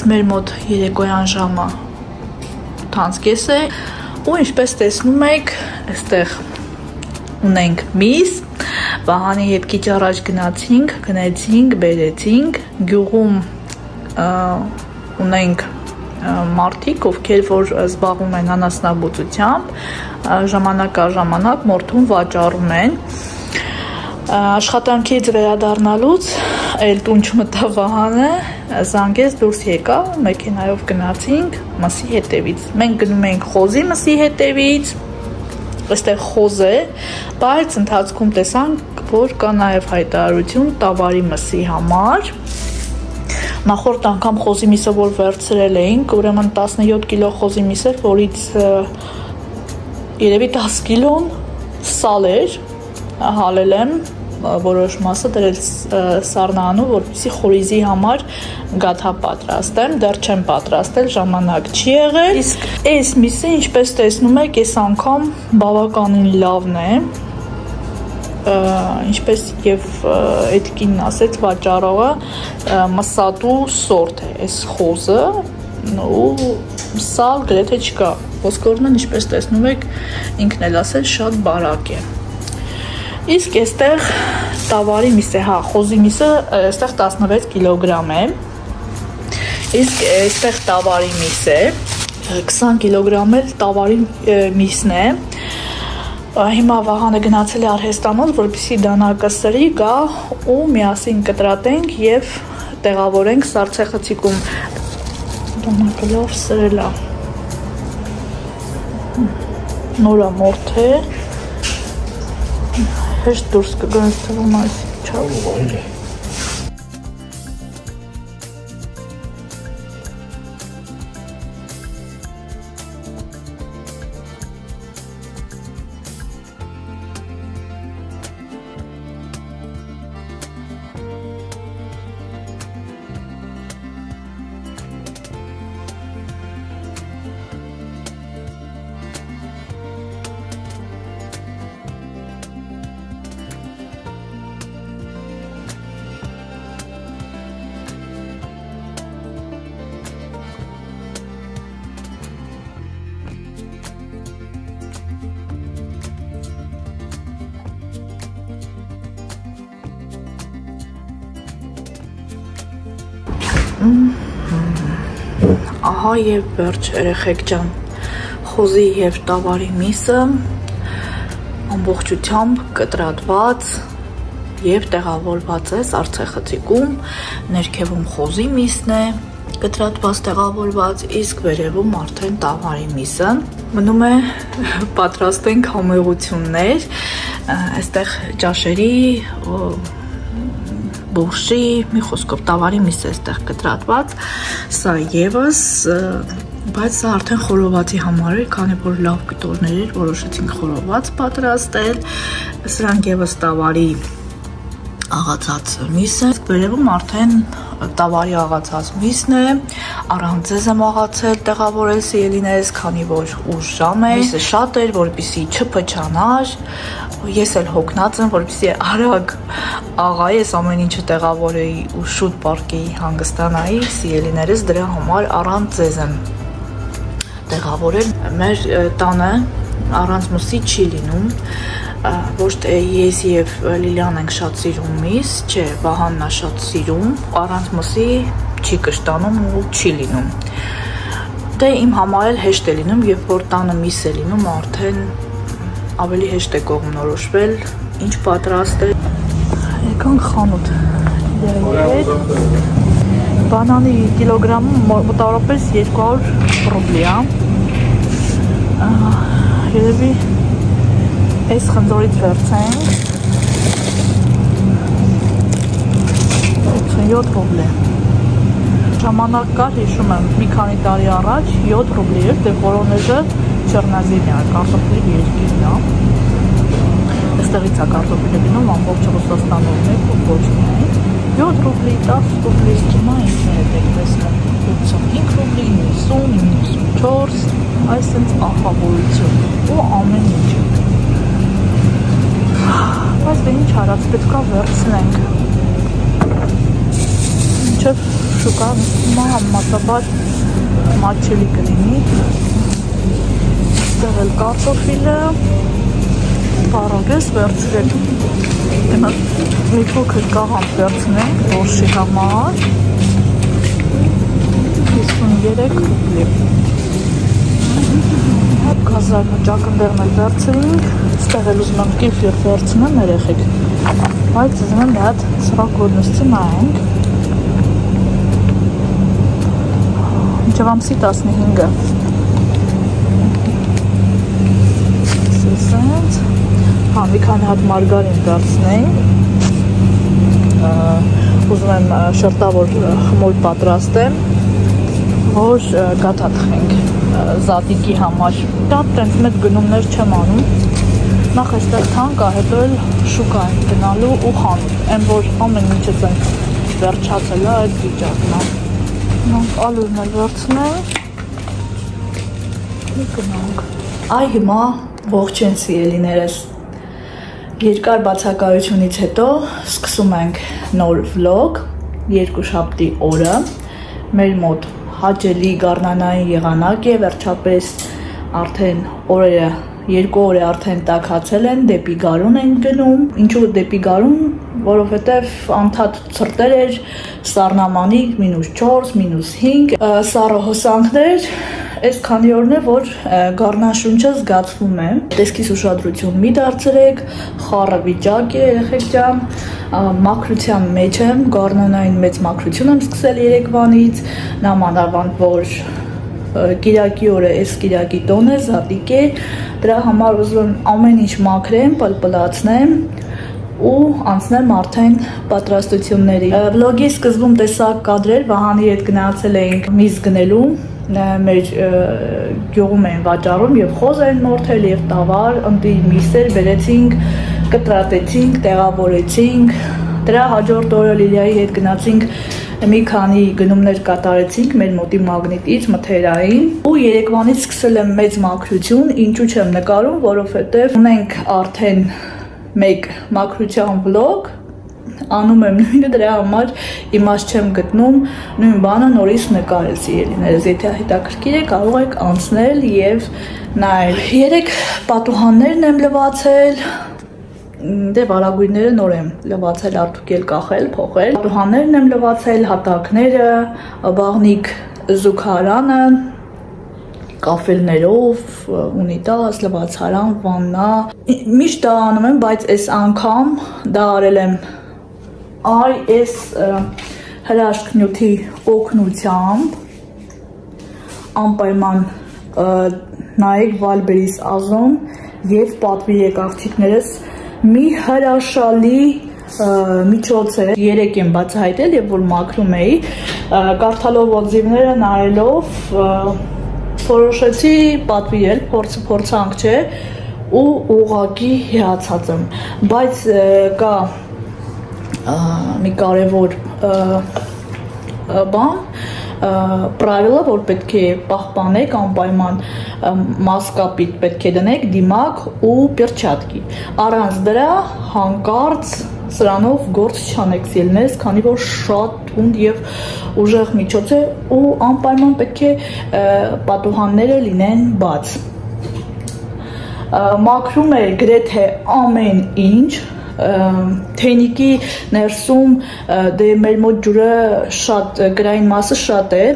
Մեր մոտ երեկոյան ժամը 8:30 է ու ինչպես տեսնում եք, այստեղ ունենք միս, Վահանի հետ քիչ առաջ գնացինք, բերեցինք, գյուղում ունենք մարդիկ, ովքեր որ զբաղվում են անասնաբուծությամբ, ժամանակ առ ժամանակ մորթուն վաճառում են։ Աշխատանքից վերադառնալուց էլ տուն չմտա Վահանը, զանգեց դուրս եկա, մեքենայով գնացինք մսի հետևից։ Մենք գնում ենք խոզի մսի հետևից, այստեղ խոզ է, բայց ընթացքում տեսանք, որ կա նաև հայտարարություն տավարի մսի համար։ Նախորդ անգամ խոզի միսը որ վերցրել էինք, ուրեմն 17 կիլո խոզի միս էր, որից երևի 10 կիլոն սալ էր, հալել եմ որոշ մասը դրել սառնանու, որպեսզի խորիզի համար գաթա պատրաստեմ, դեռ չեմ պատրաստել, ժամանակ չի եղել։ Իսկ այս միսը, ինչպես տեսնում եք, այս անգամ բավականին լավն է, ինչպես եւ այդ կինն ասեց վաճառողը, մսատու սորտ է այս խոզը, ու սալ գրեթե չկա։ Ոսկորնն ինչպես տեսնում եք, ինքն էլ ասել շատ բարակ է։ Իսկ այստեղ տավարի միս է, հա, խոզի միսը այստեղ 16 կիլոգրամ է։ Իսկ այստեղ տավարի միս է, 20 կիլոգրամ էլ տավարի միսն է։ Հիմա Վահանը գնացել է արհեստանոց, որպեսզի դանակը սրի, գա ու միասին կտրատենք եւ տեղավորենք սառցեխցիկում։ Դանակը լավ սրել է։ Նորա մորթ է։ Հեշտ դուրս կգնաց թվում այս չավ։ Ահա եւ վերջ երեխեք ջան, խոզի եւ տավարի միսը ամբողջությամբ կտրատված եւ տեղավորված է սառցեխցիկում, ներքևում խոզի միսն է կտրատված տեղավորված, իսկ վերևում արդեն տավարի միսը։ Մնում է պատրաստենք համեղություններ, այստեղ ճաշերի բուրշի, մի խոսքով տավարի միս է այստեղ կտրատված, սա եւս, բայց սա արդեն խորովածի համար էր, քանի որ լավ կտորներ էր, որոշեցինք խորոված պատրաստել, սրանք եւս տավարի աղացած միսը, վերևում արդեն տավարի աղացած միսն է, առանձեզ եմ աղացել տեղավորել սիրելիներս, քանի որ ուշ ժամ է, միսը շատ էր, որպեսզի չփչանար, ես էլ հոգնած եմ, որպեսզի արագ աղայի ես ամեն ինչը տեղավորեի ու շուտ պարկեի հանգստանայի, սիրելիներս դրա համար առանձեզ եմ տեղավորել։ Մեր տանը առանց մսի չի լինում, ոչ թե ես եւ Լիլիան ենք շատ սիրում միս, չէ, Վահանն է շատ սիրում, առանց մսի չի կշտանում ու չի լինում։ Դե իմ համար էլ հեշտ է լինում, երբ որ տանը միս է լինում, արդեն ավելի հեշտ է կողմնորոշվել, ինչ պատրաստել։ Եկանք խանութ, բանանի կիլոգրամը մոտավորապես 200 ռուբլի է, երևի այս խնձորից վերցենք 7 ռուբլի։ Ժամանակ կար, հիշում եմ, մի քանի տարի առաջ 7 ռուբլի էր, դե Վորոնեժը Չեռնազեմիա, կարտոֆիլի երկիրն է։ Այստեղից է կարտոֆիլը գնում, ամբողջ Ռուսաստանով մեկ ու ոչ միայն։ 7 ռուբլի, 10 ռուբլի, հիմա ինքներդ եք տեսնում, 85 ռուբլի, 90, 94, այսինքն ահավորություն ու ամեն ինչ։ Բայց դե ինչ արած, պետք է վերցնենք։ Ինչ մինչև շուկա նստումա համեմատաբար մատչելի կլինի։ Ստեղ էլ կարտոֆիլը, պարագես վերցրել։ Մի փոքր կաղամբ վերցնենք որշի համար 53 ռուբլի։ Հատ գազարն ու ճակնդերն էլ վերցրինք, ստեղ էլ ուզում եմ կեֆիր վերցնեմ երեխեք, բայց ուզում եմ մի հատ սրակ որ նստի նայենք։ Մինչև ամսի 15-ը։ Սենց, մի քանի հատ մարգարին վերցնենք, ուզում եմ շրտավոր խմոր պատրաստեմ, որ գաթա թխենք զատիկի համար։ Շատ տենց մեծ գնումներ չեմ անում, նախ այստեղ թանկ է, հետո էլ շուկա ենք գնալու ու խանութ, այն որ ամեն ինչս ենք վերջացել է այդ վիճակն է։ Ալուրն էլ վերցնենք, մի գնանք։ Այ հիմա ողջույն սիրելիներս, երկար բացակայությունից հետո սկսում ենք նոր վլոգ, երկուշաբթի օրը, մեր մոտ հաճելի գարնանային եղանակ է, վերջապես արդեն օրերը, 2 օր է արդեն տաքացել են, դեպի գարուն են գնում, ինչու դեպի գարուն, որովհետև անդադ ցրտեր էր, սառնամանիք, -4, -5, սառը հոսանքներ, այս քանի օրն է, որ գարնաշունչը զգացվում է, տեսքիս ուշադրություն մի դարձրեք, խառը վիճակ է երեխեք ջան, մաքրության մեջ եմ, գարնանային մեծ մաքրություն եմ սկսել երեկվանից, նամանավանդ որ Կիրակի օրը այս Կիրակի տոն է, զատիկ է, դրա համար ուզում եմ ամեն ինչ մաքրեմ, պլպլացնեմ ու անցնեմ արդեն պատրաստությունների։ Վլոգի սկզբում տեսակ կադրեր, Վահանի հետ գնացել էինք միս գնելու, մեր գյուղում էին վաճառում եւ խոզ էին մորթել եւ տավար, ընտի միսեր բերեցինք, կտրատեցինք, տեղավորեցինք, դրա հաջորդ օրը Լիլիայի հետ գնացինք մի քանի գնումներ կատարեցինք մեր մոտի մագնիտից մթերային ու երեկվանից սկսել եմ մեծ մաքրություն, ինչու չեմ նկարում, որովհետև ունենք արդեն մեկ մաքրության վլոգ, անում եմ նույնը, դրա համար իմաստ չեմ գտնում նույն բանը նորից նկարել սիրելիներս, եթե հետաքրքիր է կարող եք անցնել եւ նայել։ 3 պատուհաններն եմ լվացել, դե վարագույրները նոր եմ լվացել, արդուկել, կախել, փոխել։ Պատուհաններն եմ լվացել, հատակները, բաղնիկ զուգարանը, կաֆելներով, ունիտազ, լվացարան, վաննա։ Միշտ դա անում եմ, բայց այս անգամ դա արել եմ այս հրաշք նյութի օգնությամբ, անպայման նայեք Վալբերիս Ազոն եւ պատվիրեք աղջիկներս, մի հրաշալի միջոց է, 3 եմ բացահայտել եւ որ մաքրում էի, կարդալով օձիվները նայելով որոշեցի պատվիրել, փորձանք չէ ու ուղղակի հիացած եմ, բայց կա մի կարևոր բան, պրավիլը, որ պետք է պահպանեք անպայման մասկապիտ պետք է դնեք, դիմակ ու պերչատկի, առանց դրա հանկարծ սրանով գործ չանեք սիրելիներս, քանի որ շատ թունդ եւ ուժեղ միջոց է ու անպայման պետք է պատուհանները լինեն բաց։ Մաքրում է գրեթե ամեն ինչ, թեյնիկի ներսում դե մեր մոտ ջուրը շատ, գրային մասը շատ է,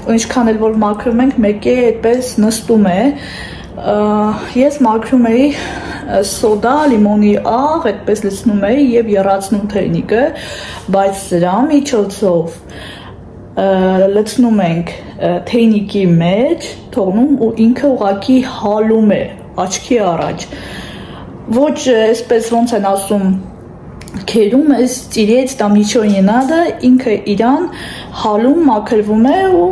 ու ինչքան էլ որ մաքրում ենք, մեկի այդպես նստում է, ես մաքրում էի սոդա, լիմոնի աղ, այդպես լցնում էի եւ եռացնում թեյնիկը, բայց սրա միջոցով լցնում ենք թեյնիկի մեջ, թողնում ու ինքը ուղղակի հալում է աչքի առաջ, ոչ այսպես ոնց են ասում քերում, այս ծիրեց там ничего не надо, ինքը իրան հալում, մաքրվում է ու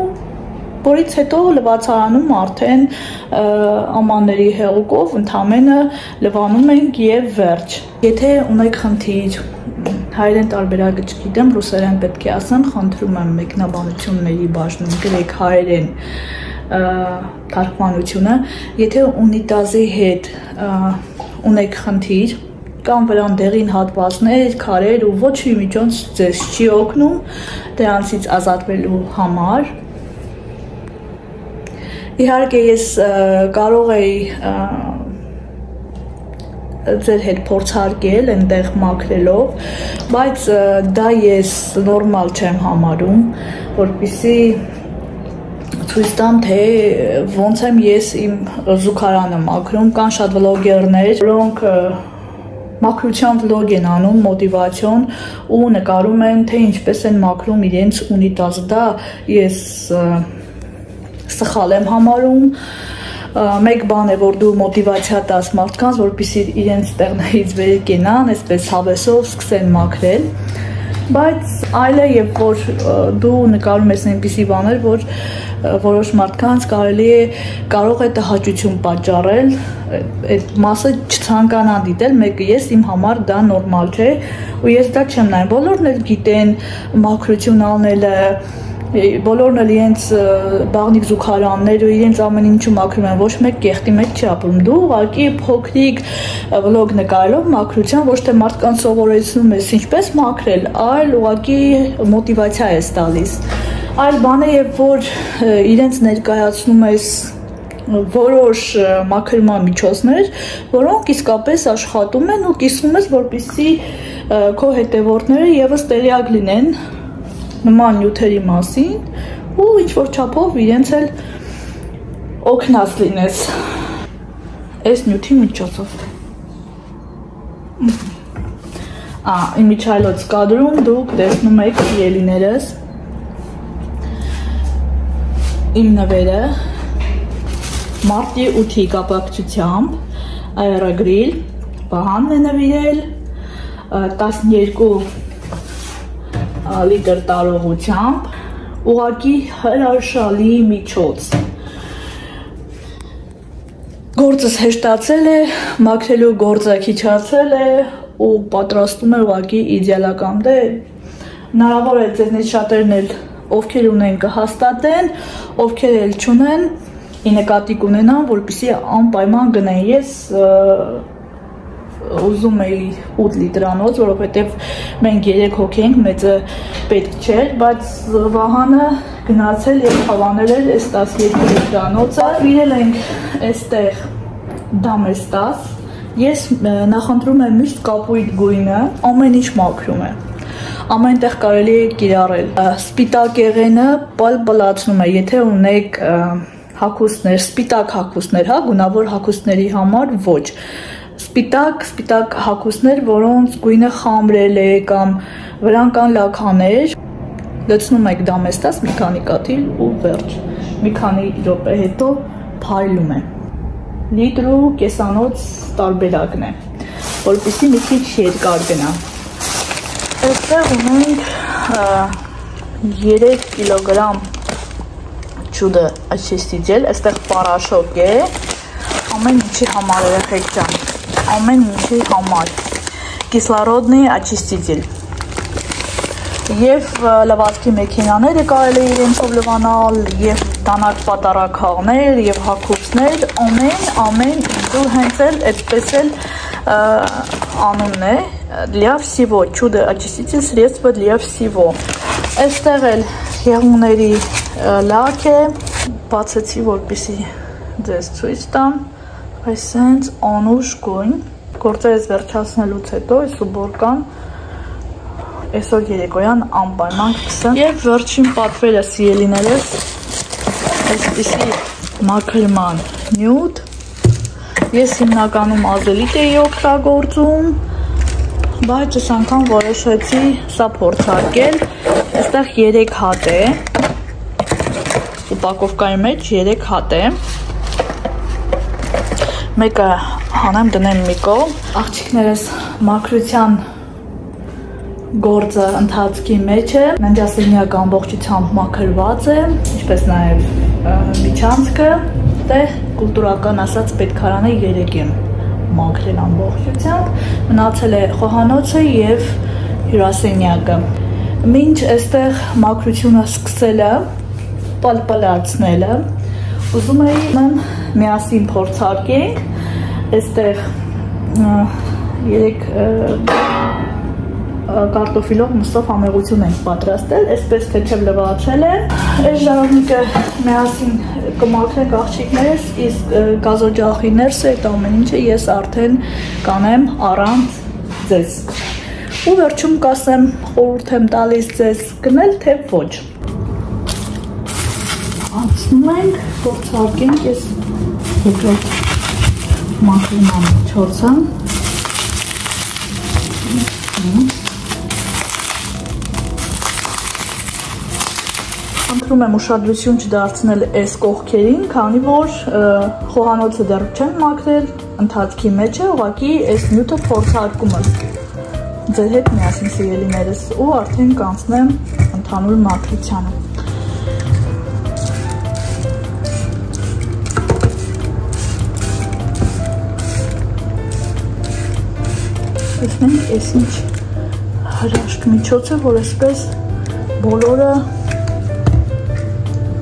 որից հետո լվացարանում արդեն ամանների հեղուկով ընդամենը լվանում ենք եւ վերջ։ Եթե ունեք խնդիր, հայերեն տարբերակը չգիտեմ, ռուսերեն պետք է ասեմ, խնդրում եմ մեկնաբանությունների բաժնում գրեք հայերեն թարգմանությունը, եթե ունիտազի հետ ունեք խնդիր, կամ վրան դեղին հատվածներ, քարեր ու ոչ մի միջոց ձեզ չի օգնում դրանցից ազատվելու համար։ Իհարկե ես կարող էի ձեր հետ փորձարկել այնտեղ մաքրելով, բայց դա ես նորմալ չեմ համարում, որպեսզի ցույց տամ, թե ոնց եմ ես իմ զուգարանը մաքրում։ Կան շատ վլոգերներ, որոնք մաքրության վլոգ են անում, մոտիվացիոն ու նկարում են, թե ինչպես են մաքրում իրենց ունիտազը։ Դա ես սխալ եմ համարում։ Մեկ բան է, որ դու մոտիվացիա տաս մարդկանց, որպեսզի իրենց տեղներից վեր կենան, այսպես հավեսով սկսեն մաքրել, բայց այլ է, երբ որ դու նկարում ես այնպիսի բաներ, որ որոշ մարդկանց կարող է տհաճություն պատճառել, այդ մասը չցանկանան դիտել, մեկը ես իմ համար դա նորմալ չէ, ու ես դա չեմ նայում, բոլորն էլ գիտեն մաքրություն անելը, բոլորն էլ իրենց բաղնիկ զուգարաններ ու իրենց ամեն ինչու մաքրում են, ոչ մեկ կեղտի մեջ չի ապրում։ Դու ուղղակի փոքրիկ վլոգ նկարելով մաքրության ոչ թե մարդկանց սովորեցնում ես ինչպես մաքրել, այլ ուղղակի մոտիվացիա ես տալիս։ Այլ բան է, երբ որ իրենց ներկայացնում ես որոշ մաքրման միջոցներ, որոնք իսկապես աշխատում են ու կիսվում ես, որպեսզի քո հետևորդները եւս տեղյակ լինեն նման նյութերի մասին ու ինչ-որ չափով իրենց էլ օգնած լինես այս նյութի միջոցով։ Իմիջիայլոց կադրում դուք տեսնում եք ելիներս, իմ նվերը, մարտի 8-ի կապակցությամբ Aerogrill Վահանն է նվիրել 12 լիտր տարողությամբ, ուղղակի հրաշալի միջոց։ Գործս հեշտացել է, մաքրելու գործը քիչացել է ու պատրաստում է ուղղակի իդեալական։ Դե հնարավոր է ձեզնից շատերն էլ ովքեր ունեն կհաստատեն, ովքեր էլ չունեն, ի նկատի կունենան, որպեսզի անպայման գնեն։ Ես ուզում էի 8 լիտրանոց, որովհետև մենք 3 հոգի ենք, մեծը պետք չէր, բայց Վահանը գնացել եւ հավանել էր այս 12 լիտրանոցը։ Իրել ենք այստեղ դամեստաս։ Ես նախընտրում եմ միշտ կապույտ գույնը, ամեն ինչ մաքրում է։ Ամենտեղ կարելի է կիրառել։ Սպիտակ եղենը պալպլացնում է, եթե ունեք հագուստներ, սպիտակ հագուստներ, հա, գունավոր հագուստների համար ոչ։ Սպիտակ հագուստներ, որոնց գույնը խամրել է կամ վրան կան լաքաներ, լցնում եք դամեստաս մի քանի կաթիլ ու վերջ։ Մի քանի րոպե հետո փայլում է։ Լիտր ու կեսանոց տարբերակն է, որպեսզի մի քիչ երկար գնա։ Այստեղ ունենք 3 կիլոգրամ չուդը очиститель, այստեղ պարաշոկ է, ամեն ինչի համար երեխեք ջան, ամեն ինչի համար, կիսլարոդնի очиститель, եւ լվացքի մեքենաները կարելի է իրենցով լվանալ, եւ դանակ պատարակաղներ, եւ հագուստներ, ամեն ինչու հենց էլ այդպես էլ անունն է, для всего, чудо-очиститель, средство для всего։ Այստեղ էլ եղունգների լաք է, բացեցի, որպեսզի ձեզ ցույց տամ, այսենց անուշ գույն, գործերս վերջացնելուց հետո այս ուբորկան այսօր երեկոյան անպայման կսեմ։ Եվ վերջին պատվերը սիրելիներս, այսպիսի մաքրման նյութ, ես հիմնականում ազելիտ էի օգտագործում, բայց այս անգամ որոշեցի սա փորձարկել, այստեղ 3 հատ է, ուպակովկայի մեջ 3 հատ է, մեկը հանեմ դնեմ մի կողմ, աղջիկներս մաքրության գործը ընթացքի մեջ է, ննջասենյակը ամբողջությամբ մաքրված է, ինչպես նաև միջանցքը, դե կուլտուրական ասած պետքարանը 3 եմ մաքրել ամբողջությամբ, մնացել է խոհանոցը եւ հյուրասենյակը։ Մինչ այստեղ մաքրությունը սկսելը, պալպալացնելը, ուզում էի միասին փորձարկենք, այստեղ 3 կարտոֆիլով մսով համեղություն ենք պատրաստել, այսպես թեթև լվացել եմ։ Այս ժանոմիկը միասին կմաքրենք աղջիկներս, իսկ գազօջախի ներսը այդ ամեն ինչը ես արդեն կանեմ առանց ձեզ։ Ու վերջում կասեմ, խորհուրդ եմ տալիս ձեզ գնել, թե ոչ։ Անցնում ենք, գործարկենք ես երկրորդ մաքրում ամիջոցը։ Խնդրում եմ ուշադրություն չդարձնել այս կողքերին, քանի որ խոհանոցը դեռ չեմ մաքրել, ընթացքի մեջ է, ուղղակի այս նյութը փորձարկում եմ ձեր հետ միասին սիրելիներս ու արդեն կանցնեմ ընդհանուր մաքրությանը։ Տեսնենք, այս ինչ հրաշք միջոց է, որ այսպես բոլորը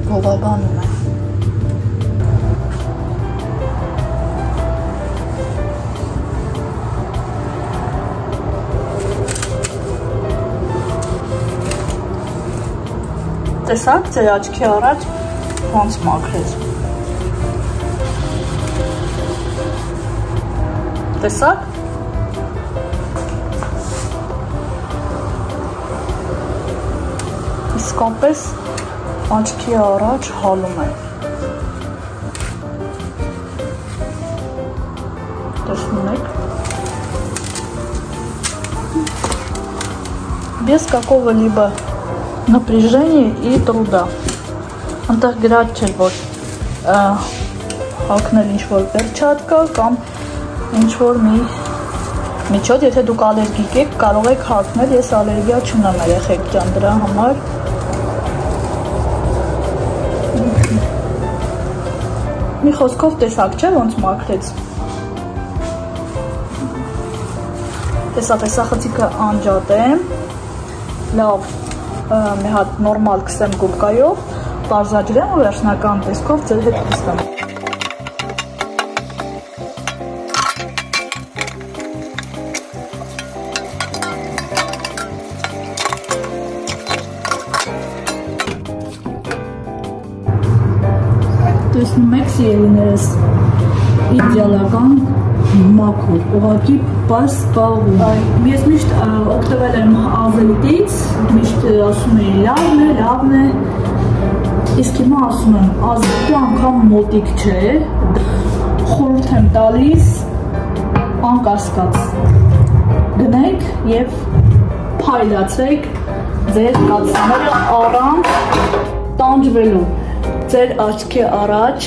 բովաբանում է։ Տեսակ ձեր աչքի առաջ ոնց մաքրեց։ Տեսակ։ Իսկապես աչքի առաջ հալում է։ Տեսնում եք։ Без какого-либо напряжения и труда։ Այնտեղ գրած չէր, որ հագնել ինչ-որ պերչատկա կամ ինչ-որ մի միջոց, եթե դուք ալերգիկ եք, կարող եք հագնել, ես ալերգիա չունեմ երեխեք ջան, դրա համար մի խոսքով տեսակ չէ, ոնց մաքրեց։ Տեսա խցիկը անջատ է, լավ, մի հատ նորմալ կսեմ գուբկայով, պարզաջրեմ ու վերջնական տեսքով ձեր հետ կստամ։ Տեսնում եք սիրելիներս, իդեալական մաքուր, ուղղակի պարզ պահում։ Ես միշտ օգտվել եմ ազելիտից, միշտ ասում էի լավն է, իսկ հիմա ասում եմ, ազելիտը անգամ մոտիկ չէ, խորհուրդ եմ տալիս անկասկած գնեք և փայլացրեք ձեր կաթսաները առանց տանջվելու։ Ձեր աչքի առաջ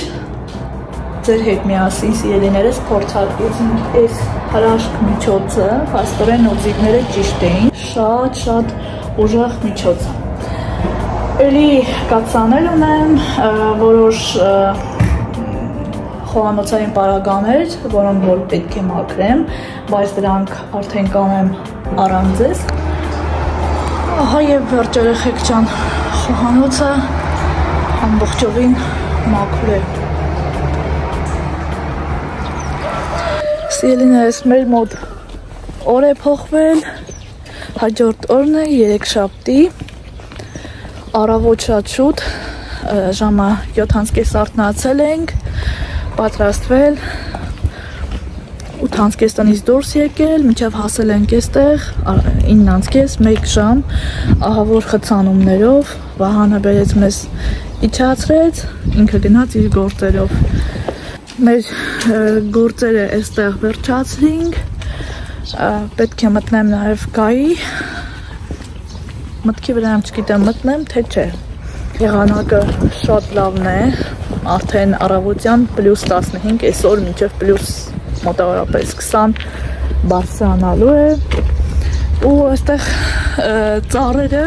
ձեր հետ միասին սիրելիներս փորձարկեցինք այս հրաշք միջոցը, փաստորեն օձիվները ճիշտ էին, շատ ուժեղ միջոց։ Էլի կաթսաներ ունեմ, որոշ խոհանոցային պարագաներ, որոնք որ պետք է մաքրեմ, բայց դրանք արդեն կանեմ առանց ձեզ։ Ահա և վերջ երեխեք ջան, խոհանոցը ամբողջովին մաքուր է։ Սիրելիներս, մեր մոտ օր է փոխվել, հաջորդ օրն է երեքշաբթի, առավոտ շատ շուտ, ժամը 7:30 արթնացել ենք, պատրաստվել, 8:30 տնից դուրս եկել, մինչև հասել ենք այստեղ 9:30, 1 ժամ, ահավոր խցանումներով, Վահանը բերեց մեզ իջացրեց, ինքը գնաց իր գործերով։ Մեր գործերը այստեղ վերջացրինք, պետք է մտնեմ նաև գայի, մտքի վրա եմ չգիտեմ մտնեմ, թե չէ։ Եղանակը շատ լավն է, արդեն առավոտյան +15, այսօր մինչև մոտավորապես 20 բարձրանալու է, ու այստեղ ծառերը,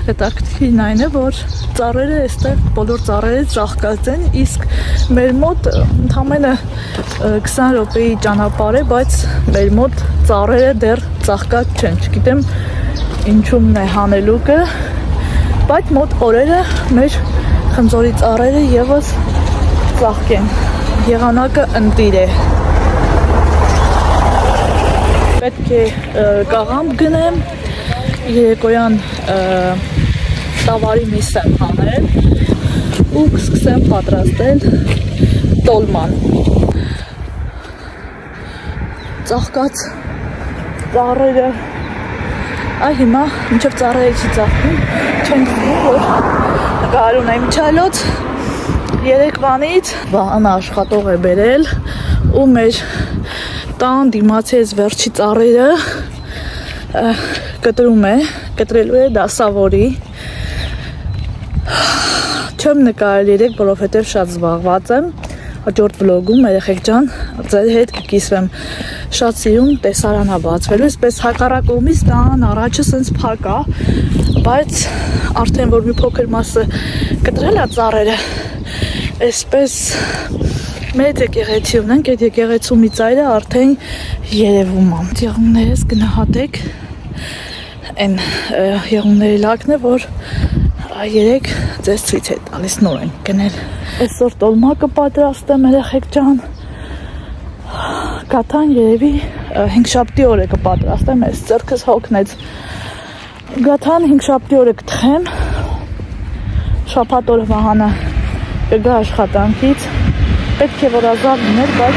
հետաքրքիրն այն է, որ ծառերը այստեղ բոլոր ծառերը ծաղկած են, իսկ մեր մոտ ընդամենը 20 րոպեի ճանապարհ է, բայց մեր մոտ ծառերը դեռ ծաղկած չեն, չգիտեմ ինչումն է հանելուկը, բայց մոտ օրերը մեր խնձորի ծառերը ևս ծաղկեն, եղանակը ընտիր է։ պետք է կաղամբ գնեմ, երեկոյան տավարի միս եմ հանել ու կսկսեմ պատրաստել տոլման։ Ծաղկած ծառերը, հիմա մինչև ծառերը չի ծաղկում, չենք զգում, որ գարուն եմ չայլոց երեկվանից վահանը աշխատող է բերել ու մեր տան դիմացի այս վերջի ծառերը կտրելու է դասավորի։ Չեմ նկարել երեք, որովհետև շատ զբաղված եմ, հաջորդ վլոգում երեխեք ջան ձեր հետ կկիսվեմ, շատ սիրում տեսարանա բացվելու, այսպես հակառակ կողմից տան առաջը սենց փակ է, բայց արդեն որ մի փոքր մասը կտրել է ծառերը, այսպես մեծ եկեղեցի ունենք, այդ եկեղեցու մի ծայրը արդեն երևում է։ Եղուններս գնահատեք, այն եղունների լակն է, որ երեք ձեզ ցույց է տալիս, նոր են գնել։ Այսօր տոլմա կպատրաստեմ երեխեք ջան, գաթան երևի 5-շաբթի օրը կպատրաստեմ, այս ձեռքս հոգնեց։ Գաթան 5-շաբթի օրը կթխեմ, շաբաթ օրը Վահանը կգա աշխատանքից, պետք է որ ազատ լիներ, բայց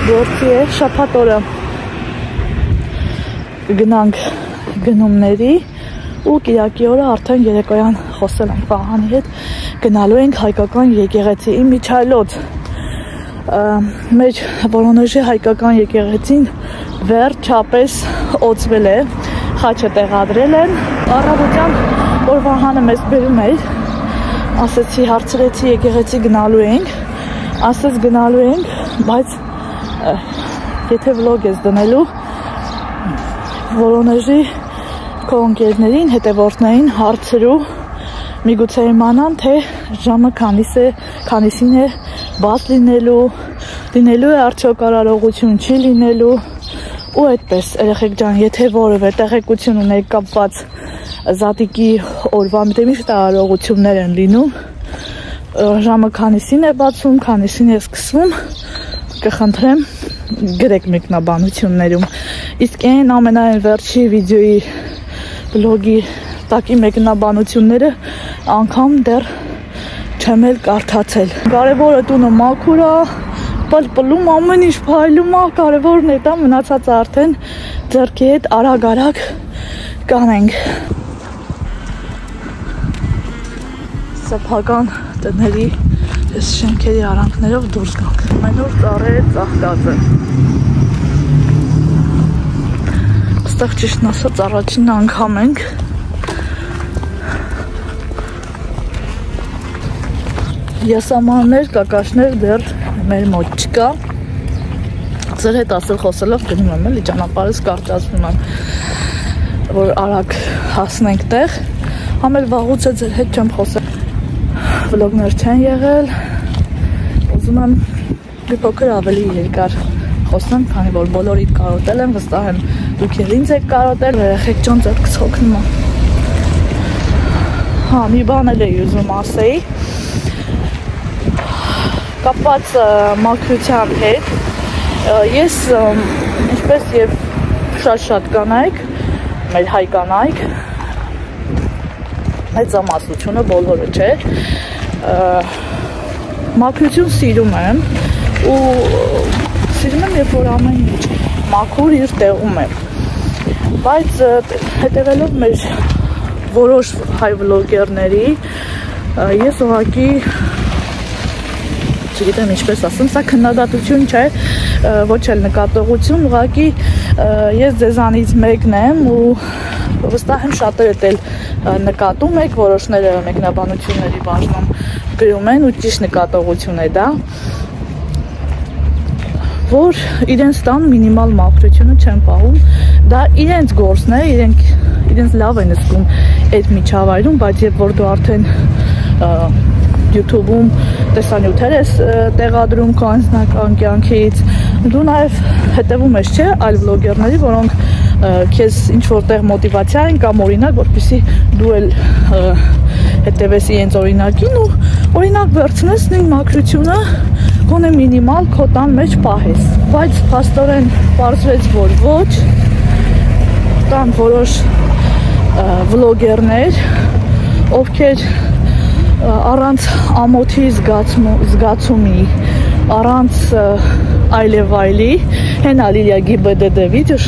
գործի է, շաբաթ օրը կգնանք գնումների ու կիրակի օրը արդեն երեկոյան խոսել ենք Վահանի հետ, գնալու ենք հայկական եկեղեցի միջայլոց։ Մեր Որոնեժի հայկական եկեղեցին վերջապես օծվել է, խաչը տեղադրել են, առավոտյան որ Վահանը մեզ բերում էր, ասեցի հարցրեցի եկեղեցի գնալու ենք, ասես գնալու ենք, բայց եթե վլոգ ես դնելու Որոնեժի քո ընկերներին, հետևորդներին հարցրու, միգուցե իմանան, թե ժամը քանիսին է բաց լինելու է արդյոք արարողություն չի լինելու ու այդպես երեխեք ջան, եթե որևէ տեղեկություն ունեք կապված Զատիկի օրվա միշտ արարողություններ են լինում, ժամը քանիսին է բացում, քանիսին է սկսվում, կխնդրեմ գրեք մեկնաբանություններում, իսկ այն ամենայն վերջի վիդեոյի վլոգի տակի մեկնաբանությունները անգամ դեռ չեմ էլ կարդացել։ Կարևորը տունը մաքուր է, պլպլում ամեն ինչ փայլում է, կարևորն է դա մնացածը արդեն ձեռքի հետ արագ կանենք։ Սեփական տների այս շենքերի արանքներով դուրս գանք։ Ամենուր ծառերը ծաղկած են։ Այստեղ ճիշտն ասած առաջին անգամ ենք։ Եսամաններ, կակաշներ դեռ մեր մոտ չկա։ Ձեր հետ ասել խոսելով գնում եմ էլի ճանապարհս կարճացնում եմ, որ արագ հասնենք տեղ։ Համել վաղուց է ձեր հետ չեմ խոսել։ Վլոգներ չեն եղել, ուզում եմ մի փոքր ավելի երկար խոսեմ, քանի որ բոլորիդ կարոտել եմ, վստահ եմ դուք էլ ինձ եք կարոտել, երեխեք ջան ձեռքս հոգնում է։ Մի բան էլ էի ուզում ասեի, կապված մաքրության հետ, ես ինչպես եւ շատ կանայք, մեր հայ կանայք, մեծամասնությունը բոլորը չէ, մաքրություն սիրում եմ ու սիրում եմ երբ որ ամեն ինչ մաքուր իր տեղում է, բայց հետևելով մեր որոշ հայ վլոգերների ես ուղղակի չգիտեմ ինչպես ասեմ, սա քննադատություն չէ, ոչ էլ նկատողություն, ուղղակի ես ձեզանից մեկն եմ ու վստահ եմ շատերդ էլ նկատում եք, որոշները մեկնաբանությունների բաժնում գրում են ու ճիշտ նկատողություն է դա, որ իրենց տան մինիմալ մաքրությունը չեն պահում, դա իրենց գործն է, իրենց լավ են զգում այդ միջավայրում, բայց երբ որ դու արդեն YouTube-ում տեսանյութեր ես տեղադրում քո անձնական կյանքից, դու նաև հետևում ես, չէ, այլ վլոգերների, որոնք քեզ ինչ-որտեղ մոտիվացիա են կամ օրինակ, որպեսզի դու էլ հետևես իրենց օրինակին ու օրինակ վերցնես նույն մաքրությունը գոնե մինիմալ քո տան մեջ պահես, բայց փաստորեն պարզվեց, որ ոչ, կան որոշ վլոգերներ, ովքեր առանց ամոթի զգացումի, առանց այլևայլի, հենա Лилия ГИБДД, видишь,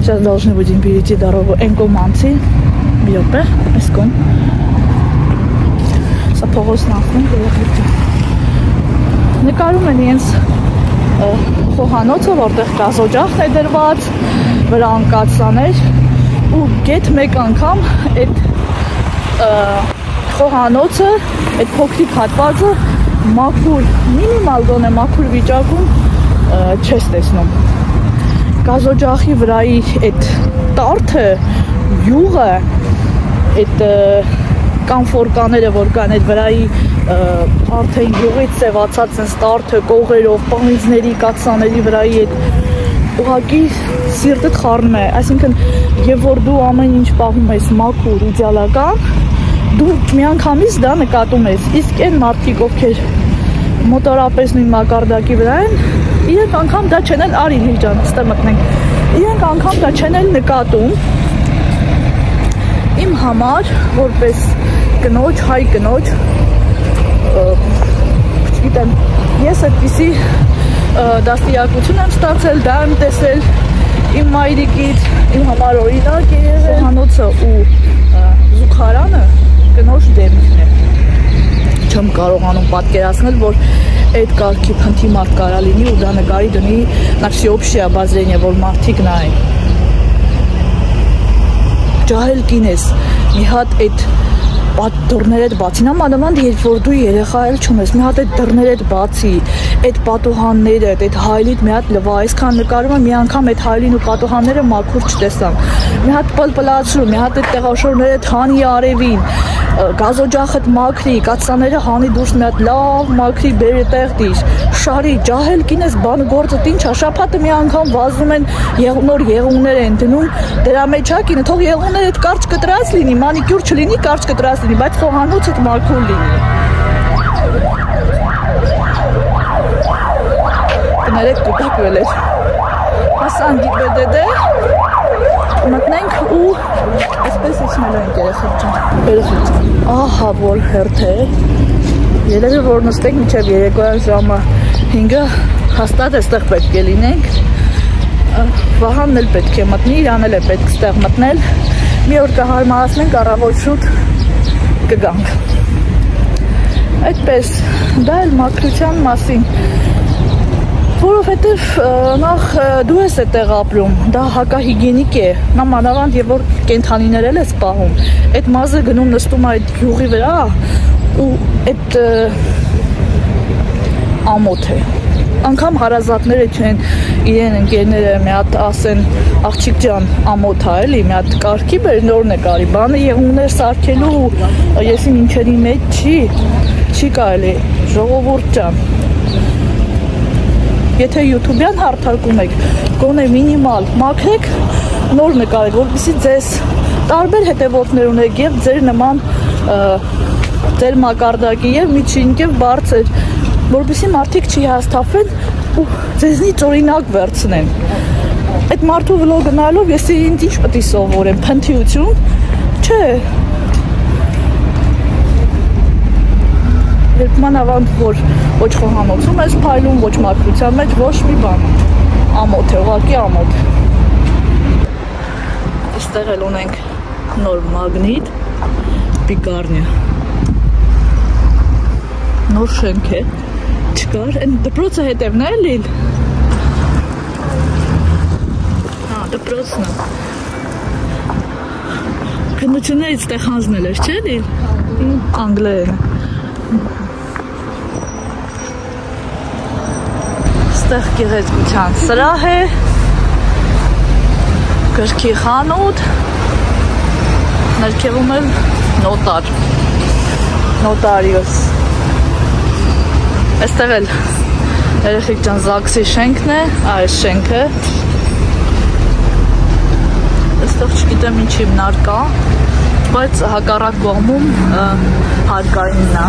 сейчас должны будем перейти дорогу Энкоманցի, բիոպե, այսքոն, սա փողոցն ախնում, նկարում են իրենց խոհանոցը, որտեղ գազօջախն է դրված, վրա անկացաներ ու գետ մեկ անգամ այդ խոհանոցը, այդ փոքրիկ հատվածը մաքուր, մինիմալ գոնե մաքուր վիճակում չես տեսնում։ Գազօջախի վրայի այդ տարթը, յուղը, այդ կանֆորկաները, որ կան այդ վրայի արդեն յուղից ծևացած են տարթը, կողերով, պանիզների, կաթսաների վրայի այդ ուղղակի սիրտդ խառնում է, այսինքն եւ որ դու ամեն ինչ պահում ես մաքուր, իդեալական, դու միանգամից դա նկատում ես, իսկ այն մարդիկ, ովքեր մոտորապես նույն մակարդակի վրա են, իրենք անգամ դա չեն էլ արի Լիլիան, ստե մտնենք, իրենք անգամ դա չեն էլ նկատում, իմ համար, որպես կնոջ, հայ կնոջ, չգիտեմ, ես այդպիսի դաստիարակություն եմ ստացել, դա եմ տեսել իմ մայրիկից, իմ համար օրինակ է եղել, խոհանոցը ու զուգարանը կնոջ դեմքն է։ Չեմ կարողանում պատկերացնել, որ այդ կարգի փնթի մարդ կարա լինի ու դա նկարի դնի на всеобщее обозрение, որ մարդիկ նայեն։ Ջահել կին ես, մի հատ այդ դռներդ բացի, նամանավանդ երբ որ դու երեխա էլ չունես, մի հատ այդ դռներդ բացի, այդ պատուհանները, այդ հայլիդ մի հատ լվա, այսքան նկարում եմ, մի անգամ այդ հայլին ու պատուհանները մաքուր չտեսամ, մի հատ պլպլացրու, մի հատ այդ տեղաշորները թանի արևին, գազօջախդ մաքրի, կաթսաները հանի դուրս մի հատ լավ մաքրի բերի տեղ դիր, շարի, ջահել կինես բան գործդ ինչա, շաբաթը մի անգամ վազում են նոր եղունգներ են դնում, դրա մեջ հա կինը, թող եղունգները կարճ կտրած լինի, մանիկյուր չլինի, կարճ կտրած լինի, բայց խոհանոցը մաքուր լինի։ Կներեք կուտակվել էր։ Հասան ԳԻԲԴԴ, մտնենք ու այսպես իջնել ենք երեխեք ջան։ Ահա որ հերթ է։ Երևի որ նստենք մինչև երեկոյան ժամը 5-ը հաստատ այստեղ պետք է լինենք։ Վահանն էլ պետք է մտնի, իրան էլ է պետք ստեղ մտնել։ Մի օր կհարմարացնենք, առավոտ շուտ կգանք։ Այդպես, դա էլ մաքրության մասին, որովհետև նախ դու ես այդտեղ ապրում, դա հակահիգիենիկ է, նամանավանդ եւ որ կենդանիներ էլ ես պահում, այդ մազը գնում նստում այդ յուղի վրա ու այդ ամոթ է, անգամ հարազատները չեն իրեն ընկերները մի հատ ասեն աղջիկ ջան ամոթ է էլի, մի հատ կարգի բեր նոր նկարի, բանը եղունգներ սարքելու եսին ինչերի մեջ չի կարելի, ժողովուրդ ջան, եթե YouTube-յան հարթարկում եք, գոնե մինիմալ մաքրեք, նոր նկարեք, որպեսզի ձեզ տարբեր հետևորդներ ունեք եւ ձեր նման ձեր մակարդակի եւ միջին եւ բարձր, որպեսզի մարդիկ չհիասթափվեն ու ձեզնից օրինակ վերցնեն։ Այդ մարդու վլոգը նայելով ես ինձ ինչ պետք է սովորեմ, փնթիություն, չէ։ Երբ մանավանդ որ ոչ խոհանոցում ես փայլում, ոչ մաքրության մեջ, ոչ մի բան, ամոթ է, ուղղակի ամոթ։ Այստեղ էլ ունենք նոր մագնիտ, պիկարնյա, նոր շենք է, չկար, են դպրոցը հետևն է Լիլ, դպրոցն է, քննություններից տեղ հանձնել ես, չէ Լիլ, անգլերեն է, այստեղ գեղեցկության սրահ է, գրքի խանութ, ներքևում էլ նոտար, նոտարիոս, Այստեղ էլ երեխեք ջան ԶԱԳՍ-ի շենքն է, այս շենքը։ Այստեղ չգիտեմ ինչ հիմնարկ կա, բայց հակառակ կողմում հարկայինն է։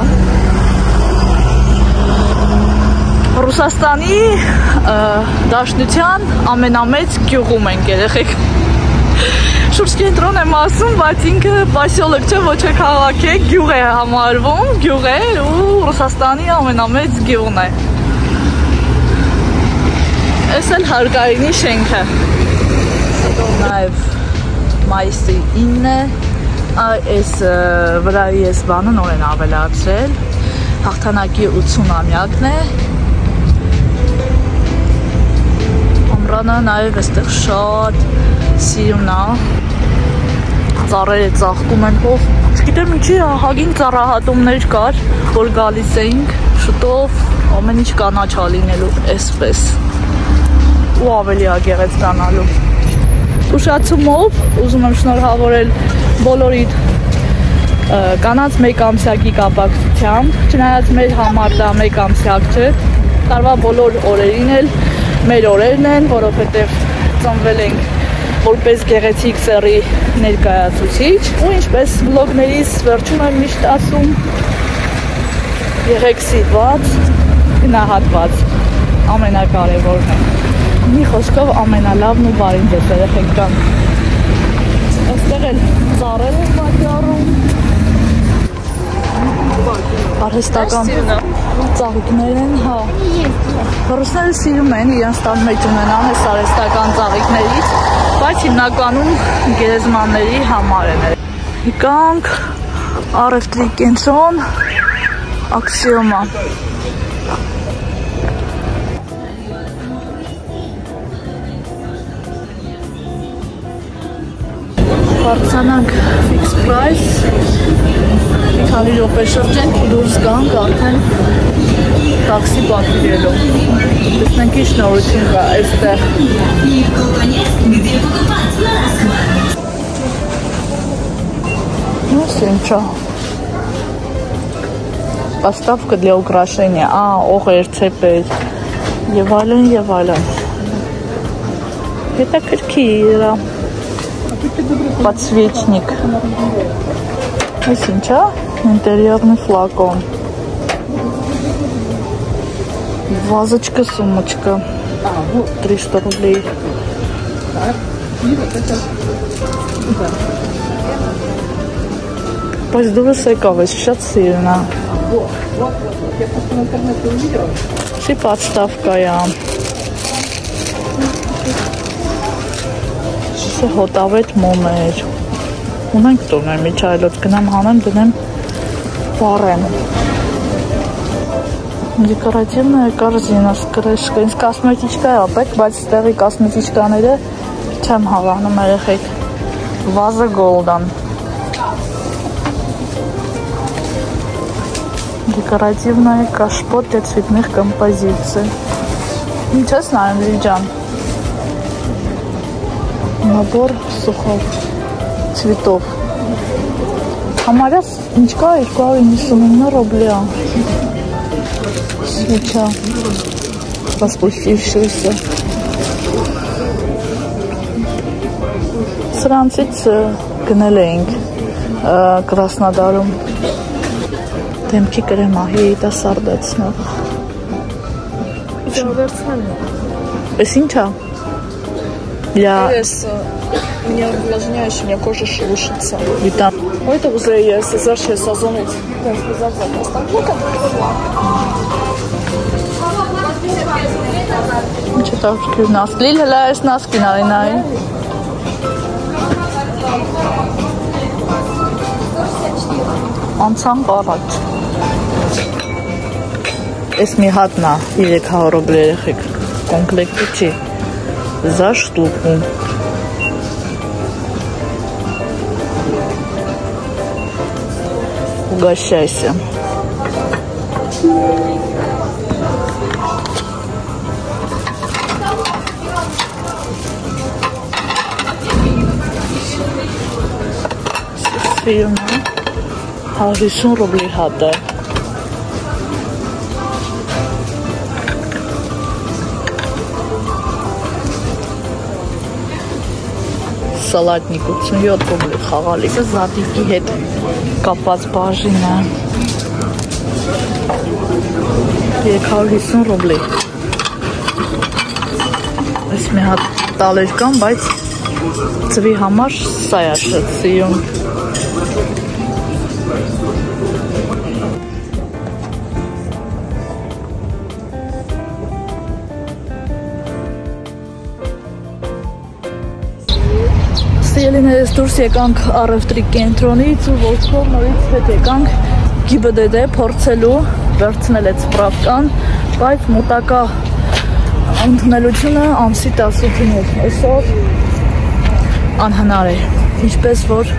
Ռուսաստանի դաշնության ամենամեծ գյուղում ենք երեխեք։ Շուրջ կենտրոն եմ ասում, բայց ինքը պասյոլոկ չէ, ոչ է քաղաք է, գյուղ է համարվում, գյուղ է ու Ռուսաստանի ամենամեծ գյուղն է։ Այս էլ հարկայինի շենքը։ Նաև մայիսի 9-ն է, այս վրայի ես բանը նոր են ավելացրել, հաղթանակի 80-ամյակն է։ Ամռանը նաև այստեղ շատ սիրուն է, ծառերը ծաղկում են հով, չգիտեմ ինչի հագին ծառահատումներ կար, որ գալիս էինք, շուտով ամեն ինչ կանաչ ա լինելու այսպես ու ավելի ագեղեց ստանալու։ Ուշացումով ուզում եմ շնորհավորել բոլորիդ կանանց մեկ ամսյակի կապակցությամբ, չնայած մեր համար դա մեկ ամսյակ չէ, տարվա բոլոր օրերին էլ մեր օրերն են, որովհետև ծնվել ենք որպես գեղեցիկ սեռի ներկայացուցիչ ու ինչպես վլոգներից վերջում եմ միշտ ասում, եղեք սիրված, գնահատված, ամենակարևորն է։ Մի խոսքով ամենալավն ու բարին ձեզ երեխեք ջան։ Այստեղ էլ ծառեր են պատճառում, արհեստական ծաղիկներ են, հա։ Ռուսները սիրում են իրենց տան մեջ ունենալ այս արհեստական ծաղիկներից, բայց հիմնականում գերեզմանների համար են։ Եկանք առևտրի կենտրոն Աքսիոմա։ Բարձրանանք fix price, մի քանի րոպե շրջենք ու դուրս գանք արդեն տաքսի պատվիրելով։ Տեսնենք ինչ նորություն կա այստեղ։ Ну, сенча. Поставка для украшения. Ողեր, цепեր, եւ այլն, եւ այլն։ Это красиво. Подсвечник. Сенча, интерьерный флакон. Вазочка, сумочка. 300 рублей. Пойду секавать, сейчас сильно. И подставка я. Հոտավետ մոմեր, ունենք տուներ միջայլոց, գնամ հանեմ, դնեմ վարեմ։ Դեկորատիվная корзина с крышкой, ինձ կոսմետիկա է ապետ, բայց ստեղի կոսմետիկաները չեմ հավանում երեխեք, վազը գոլդան։ Декоративная кашпо для цветных композиций. Ничего знаем, Лиджан. Набор сухов цветов. Համարյա ինչ կա 299 ռուբլյա. Свеча распустившаяся. Սրանցից գնել էինք Կրասնոդարում. Դեմքի կրեմա երիտասարդացնող. Էս ինչ է? Меня увлажняешь, у меня кожа шелушится. Ой, это уже я Зашли сезонить. Что-то у нас лилия с нас киналиной. Անցան առաջ։ Էս մի հատնա 300 ռուբլի երեխեք, կոմպլեկտը չի, за штуку։ Угощайся։ Սիրունա 50 ռուբլի հատ է։ Սալատնիկ 87 ռուբլի խաղալի։ Սա զատիկի հետ կապված բաժինը 350 ռուբլի։ Այս մի հատ տալեր կան, բայց ծվի համար սա է շտսիում։ Սիրելիներս դուրս եկանք առևտրի կենտրոնից ու ոսկով նորից հետ եկանք ԳԻԲԴԴ փորձելու վերցնել այդ սպրավկան, բայց մոտակա ընդունելությունը ամսի 18-ին է, այսօր անհնար է, ինչպես որ